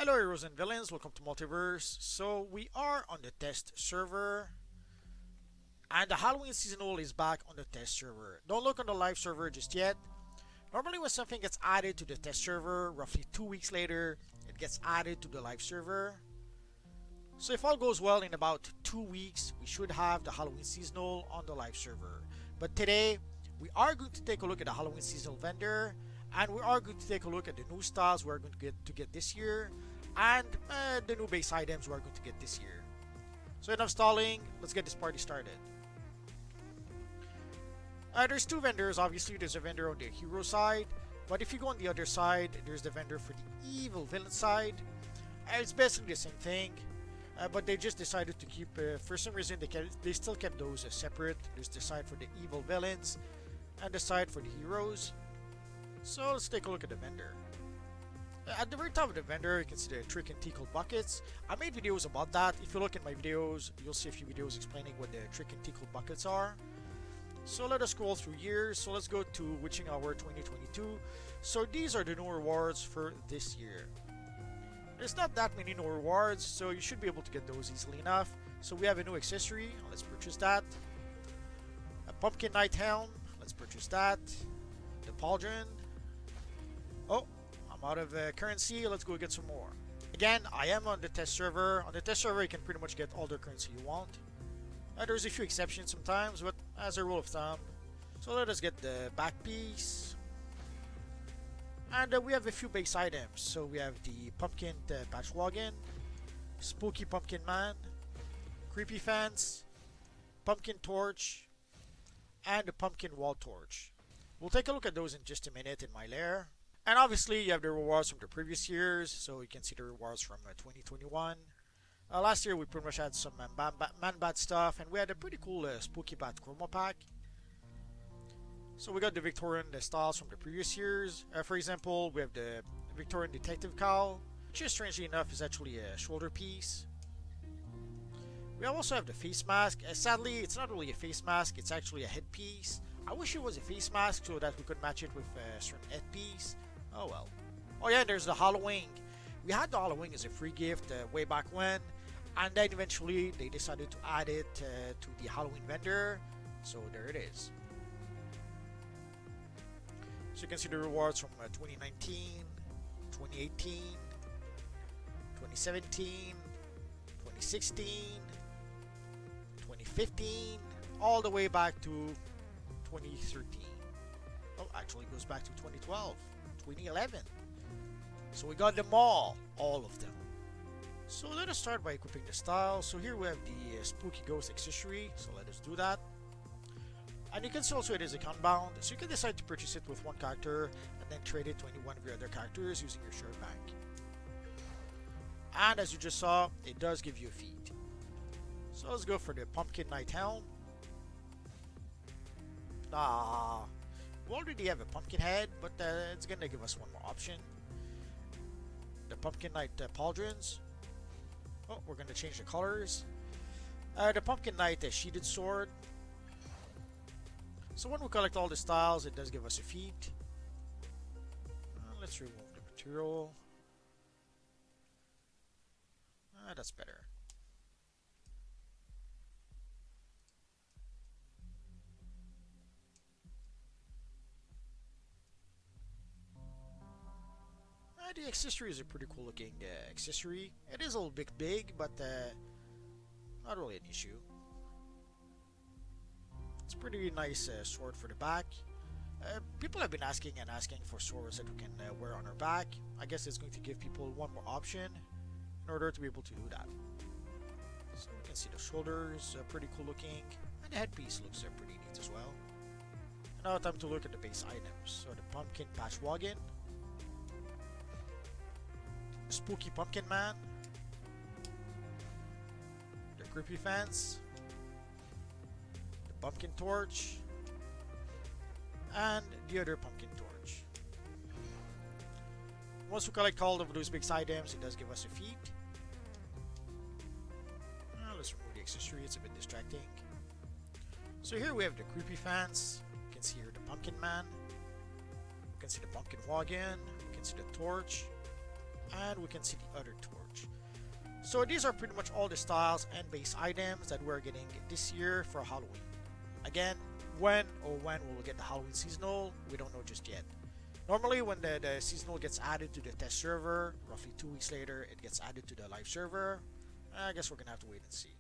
Hello heroes and villains, welcome to Multiverse. So we are on the test server and the Halloween seasonal is back on the test server. Don't look on the live server just yet. Normally when something gets added to the test server, roughly 2 weeks later, it gets added to the live server. So if all goes well, in about 2 weeks, we should have the Halloween seasonal on the live server. But today, we are going to take a look at the Halloween seasonal vendor, and we are going to take a look at the new styles we're going to get this year, and the new base items we're going to get this year. So enough stalling, let's get this party started. There's two vendors. Obviously there's a vendor on the hero side, but if you go on the other side, there's the vendor for the evil villain side. It's basically the same thing, but they just decided to keep, for some reason they still kept those separate. There's the side for the evil villains and the side for the heroes. So let's take a look at the vendor. At the very top of the vendor, you can see the Trick and Teekl buckets. I made videos about that. If you look at my videos, you'll see a few videos explaining what the Trick and Teekl buckets are. So let us scroll through years. So let's go to Witching Hour 2022. So these are the new rewards for this year. There's not that many new rewards, so you should be able to get those easily enough. So we have a new accessory. Let's purchase that. A Pumpkin Knight helm. Let's purchase that. The pauldron. Oh, I'm out of currency. Let's go get some more. Again, I am on the test server. On the test server, you can pretty much get all the currency you want. There's a few exceptions sometimes, but as a rule of thumb. So let us get the back piece. And we have a few base items. So we have the Pumpkin Patch Wagon, Spooky Pumpkin Man, Creepy Fence, Pumpkin Torch, and the Pumpkin Wall Torch. We'll take a look at those in just a minute in my lair. And obviously you have the rewards from the previous years, so you can see the rewards from 2021. Last year we pretty much had some Man-Bat stuff, and we had a pretty cool Spooky Bat Chroma Pack. So we got the Victorian styles from the previous years. For example, we have the Victorian Detective Cowl, which is strangely enough is actually a shoulder piece. We also have the face mask. Sadly, it's not really a face mask, it's actually a headpiece. I wish it was a face mask so that we could match it with a certain headpiece. Oh well. Oh yeah, there's the Halloween. We had the Halloween as a free gift way back when, and then eventually they decided to add it to the Halloween vendor. So there it is. So you can see the rewards from 2019, 2018, 2017, 2016, 2015, all the way back to 2013. Oh, actually it goes back to 2012, 2011. So we got them all of them. So let us start by equipping the style. So here we have the Spooky Ghost accessory, so let us do that. And you can see also it is account bound, so you can decide to purchase it with one character and then trade it to any one of your other characters using your share bank. And as you just saw, it does give you a feat. So let's go for the Pumpkin Knight helm. We already have a pumpkin head, but it's gonna give us one more option. The Pumpkin Knight pauldrons. Oh, we're gonna change the colors. The Pumpkin Knight sheatheded sword. So when we collect all the styles, it does give us a feat. Let's remove the material. That's better. The accessory is a pretty cool looking accessory. It is a little bit big, but not really an issue. It's a pretty nice sword for the back. People have been asking for swords that we can wear on our back. I guess it's going to give people one more option in order to be able to do that. So we can see the shoulders, pretty cool looking, and the headpiece looks pretty neat as well. And now time to look at the base items. So the Pumpkin Patch Wagon, Spooky Pumpkin Man, the Creepy Fence, the Pumpkin Torch, and the other Pumpkin Torch. Once we collect all of those big items, it does give us a feat. Let's remove the accessory, it's a bit distracting. So here we have the Creepy Fence. You can see here the Pumpkin Man. You can see the Pumpkin Wagon. You can see the Torch. and we can see the other torch. So these are pretty much all the styles and base items that we're getting this year for Halloween. Again, when will we get the Halloween seasonal, we don't know just yet. Normally when the seasonal gets added to the test server, roughly 2 weeks later it gets added to the live server. I guess we're gonna have to wait and see.